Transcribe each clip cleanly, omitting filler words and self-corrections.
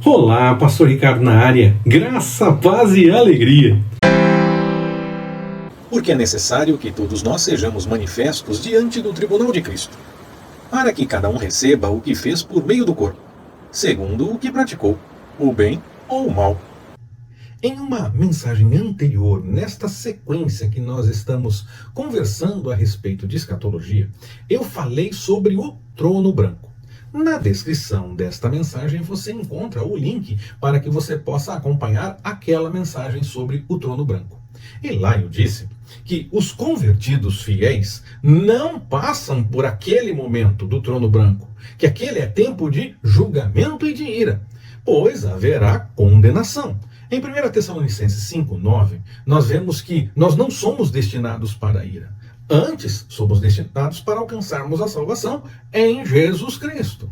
Olá, Pastor Ricardo na área. Graça, paz e alegria. Porque é necessário que todos nós sejamos manifestos diante do tribunal de Cristo, para que cada um receba o que fez por meio do corpo, segundo o que praticou, o bem ou o mal. Em uma mensagem anterior, nesta sequência que nós estamos conversando a respeito de escatologia, eu falei sobre o trono branco. Na descrição desta mensagem você encontra o link para que você possa acompanhar aquela mensagem sobre o trono branco. E lá eu disse que os convertidos fiéis não passam por aquele momento do trono branco, que aquele é tempo de julgamento e de ira, pois haverá condenação. Em 1 Tessalonicenses 5:9, nós vemos que nós não somos destinados para a ira. Antes, somos destinados para alcançarmos a salvação em Jesus Cristo.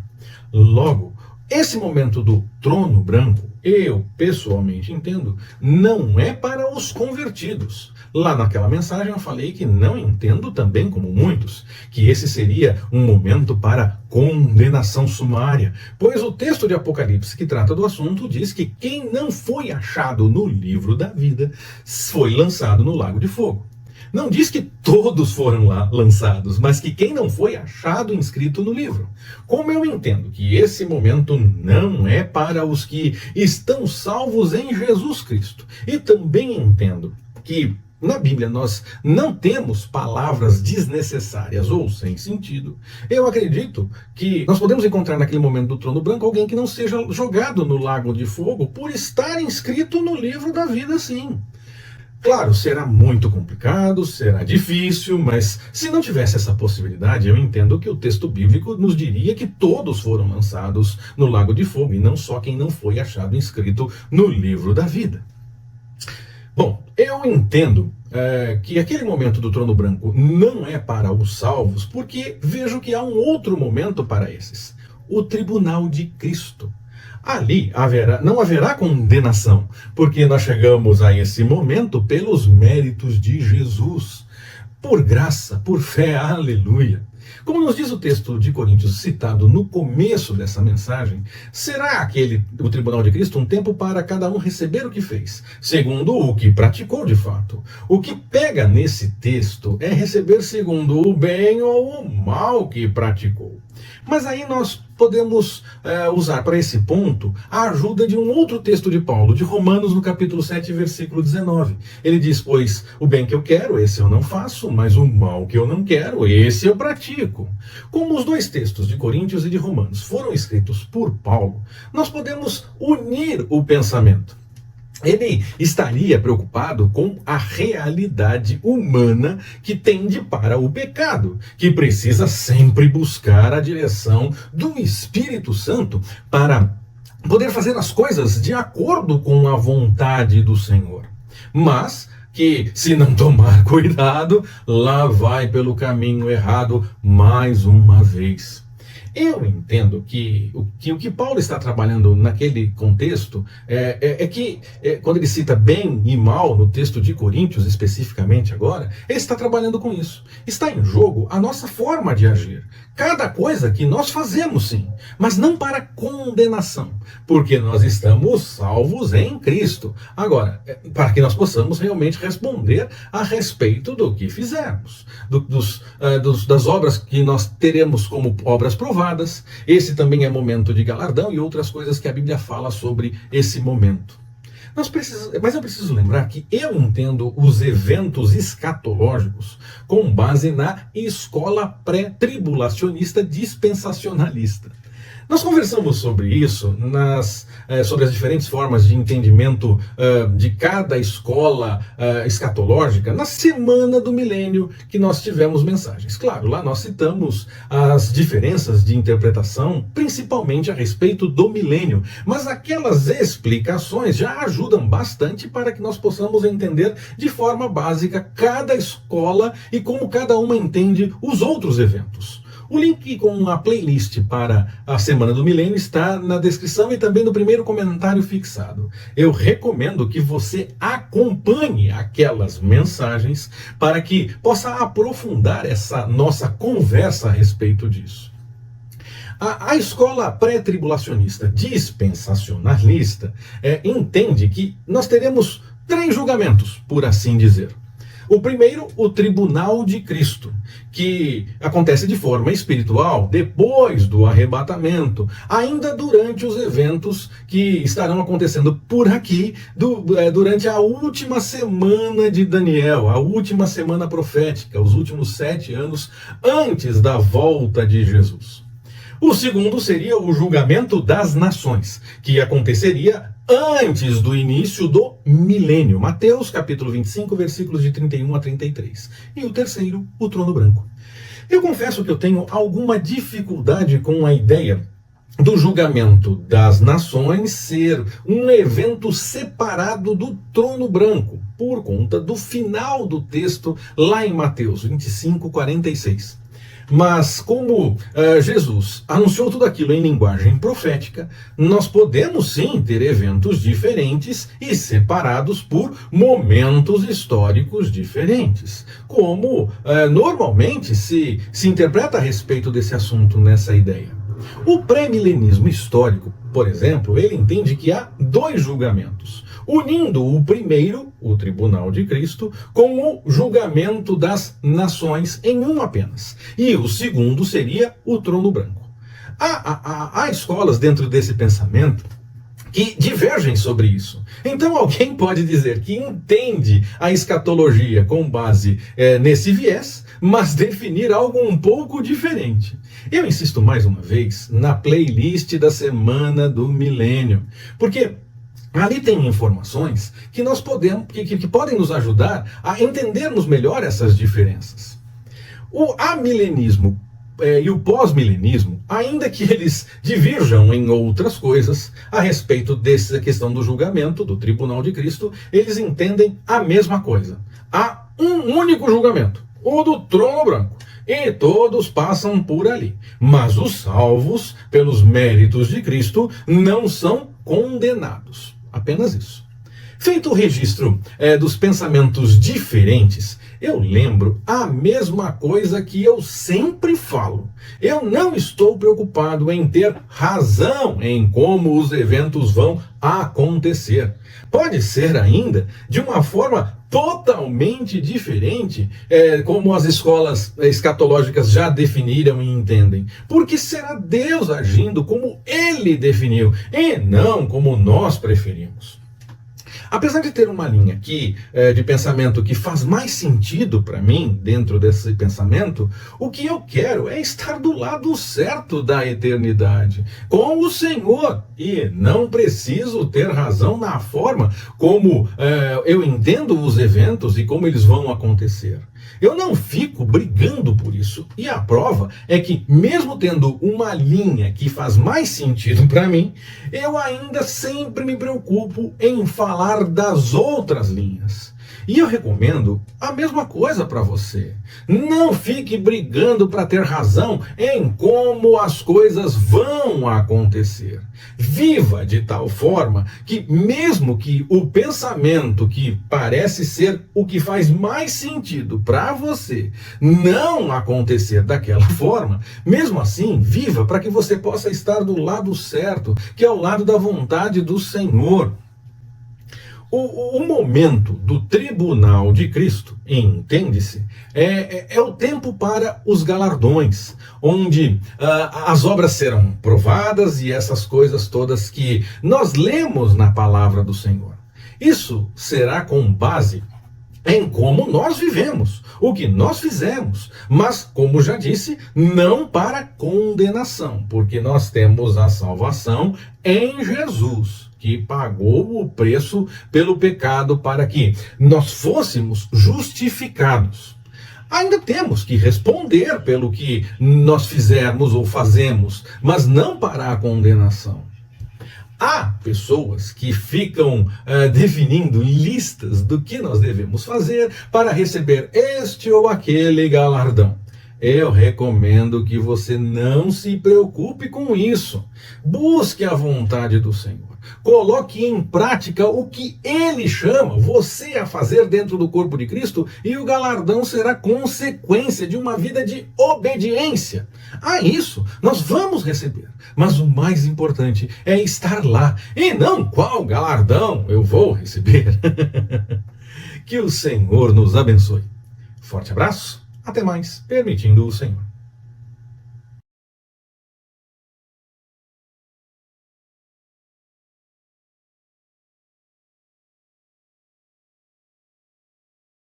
Logo, esse momento do trono branco, eu pessoalmente entendo, não é para os convertidos. Lá naquela mensagem eu falei que não entendo também como muitos, que esse seria um momento para condenação sumária, pois o texto de Apocalipse que trata do assunto diz que quem não foi achado no livro da vida foi lançado no lago de fogo. Não diz que todos foram lá lançados, mas que quem não foi achado inscrito no livro. Como eu entendo que esse momento não é para os que estão salvos em Jesus Cristo, e também entendo que na Bíblia nós não temos palavras desnecessárias ou sem sentido, eu acredito que nós podemos encontrar naquele momento do trono branco alguém que não seja jogado no lago de fogo por estar inscrito no livro da vida, sim. Claro, será muito complicado, será difícil, mas se não tivesse essa possibilidade, eu entendo que o texto bíblico nos diria que todos foram lançados no lago de fogo, e não só quem não foi achado inscrito no livro da vida. Bom, eu entendo que aquele momento do trono branco não é para os salvos, porque vejo que há um outro momento para esses: o tribunal de Cristo. Ali não haverá condenação, porque nós chegamos a esse momento pelos méritos de Jesus, por graça, por fé, aleluia. Como nos diz o texto de Coríntios citado no começo dessa mensagem, será o tribunal de Cristo um tempo para cada um receber o que fez, segundo o que praticou de fato. O que pega nesse texto é receber segundo o bem ou o mal que praticou. Mas aí nós podemos usar para esse ponto a ajuda de um outro texto de Paulo, de Romanos, no capítulo 7, versículo 19. Ele diz: pois o bem que eu quero, esse eu não faço, mas o mal que eu não quero, esse eu pratico. Como os dois textos de Coríntios e de Romanos foram escritos por Paulo, nós podemos unir o pensamento. Ele estaria preocupado com a realidade humana que tende para o pecado, que precisa sempre buscar a direção do Espírito Santo para poder fazer as coisas de acordo com a vontade do Senhor. Mas que, se não tomar cuidado, lá vai pelo caminho errado mais uma vez. Eu entendo que o que Paulo está trabalhando naquele contexto quando ele cita bem e mal no texto de Coríntios, especificamente agora, ele está trabalhando com isso. Está em jogo a nossa forma de agir. Cada coisa que nós fazemos, sim, mas não para condenação, porque nós estamos salvos em Cristo. Agora, para que nós possamos realmente responder a respeito do que fizermos, das obras que nós teremos como obras provadas. Esse também é momento de galardão e outras coisas que a Bíblia fala sobre esse momento. Mas eu preciso lembrar que eu entendo os eventos escatológicos com base na escola pré-tribulacionista dispensacionalista. Nós conversamos sobre isso, sobre as diferentes formas de entendimento de cada escola escatológica na semana do milênio que nós tivemos mensagens. Claro, lá nós citamos as diferenças de interpretação, principalmente a respeito do milênio, mas aquelas explicações já ajudam bastante para que nós possamos entender de forma básica cada escola e como cada uma entende os outros eventos. O link com a playlist para a Semana do Milênio está na descrição e também no primeiro comentário fixado. Eu recomendo que você acompanhe aquelas mensagens para que possa aprofundar essa nossa conversa a respeito disso. A escola pré-tribulacionista dispensacionalista entende que nós teremos 3 julgamentos, por assim dizer. O primeiro, o tribunal de Cristo, que acontece de forma espiritual depois do arrebatamento, ainda durante os eventos que estarão acontecendo por aqui durante a última semana de Daniel, a última semana profética, os últimos 7 anos antes da volta de Jesus. O segundo seria o julgamento das nações, que aconteceria antes do início do milênio. Mateus capítulo 25, versículos de 31 a 33. E o terceiro, o trono branco. Eu confesso que eu tenho alguma dificuldade com a ideia do julgamento das nações ser um evento separado do trono branco, por conta do final do texto lá em Mateus 25, 46. Mas como Jesus anunciou tudo aquilo em linguagem profética, nós podemos sim ter eventos diferentes e separados por momentos históricos diferentes. Como normalmente se interpreta a respeito desse assunto nessa ideia. O pré-milenismo histórico, por exemplo, ele entende que há 2 julgamentos, unindo o primeiro, o tribunal de Cristo, com o julgamento das nações em um apenas. E o segundo seria o trono branco. Há escolas dentro desse pensamento que divergem sobre isso. Então alguém pode dizer que entende a escatologia com base nesse viés, mas definir algo um pouco diferente. Eu insisto mais uma vez na playlist da Semana do Milênio, porque ali tem informações que nós podemos, que podem nos ajudar a entendermos melhor essas diferenças. O amilenismo e o pós-milenismo, ainda que eles divirjam em outras coisas a respeito dessa questão do julgamento, do tribunal de Cristo, eles entendem a mesma coisa. Há um único julgamento, o do trono branco. E todos passam por ali. Mas os salvos, pelos méritos de Cristo, não são condenados. Apenas isso. Feito o registro dos pensamentos diferentes, eu lembro a mesma coisa que eu sempre falo. Eu não estou preocupado em ter razão em como os eventos vão acontecer. Pode ser ainda de uma forma totalmente diferente, como as escolas escatológicas já definiram e entendem. Porque será Deus agindo como Ele definiu, e não como nós preferimos. Apesar de ter uma linha aqui de pensamento que faz mais sentido para mim dentro desse pensamento, o que eu quero é estar do lado certo da eternidade, com o Senhor, e não preciso ter razão na forma como eu entendo os eventos e como eles vão acontecer. Eu não fico brigando por isso. E a prova é que, mesmo tendo uma linha que faz mais sentido para mim, eu ainda sempre me preocupo em falar das outras linhas. E eu recomendo a mesma coisa para você. Não fique brigando para ter razão em como as coisas vão acontecer. Viva de tal forma que, mesmo que o pensamento que parece ser o que faz mais sentido para você não acontecer daquela forma, mesmo assim, viva para que você possa estar do lado certo, que é o lado da vontade do Senhor. O momento do tribunal de Cristo, entende-se, é o tempo para os galardões, onde as obras serão provadas e essas coisas todas que nós lemos na palavra do Senhor. Isso será com base em como nós vivemos, o que nós fizemos, mas, como já disse, não para condenação, porque nós temos a salvação em Jesus, que pagou o preço pelo pecado para que nós fôssemos justificados. Ainda temos que responder pelo que nós fizermos ou fazemos, mas não para a condenação. Há pessoas que ficam definindo listas do que nós devemos fazer para receber este ou aquele galardão. Eu recomendo que você não se preocupe com isso. Busque a vontade do Senhor. coloque em prática o que ele chama você a fazer dentro do corpo de Cristo, e o galardão será consequência de uma vida de obediência. A isso nós vamos receber, mas o mais importante é estar lá, e não qual galardão eu vou receber. Que o Senhor nos abençoe. Forte abraço, até mais, permitindo o Senhor.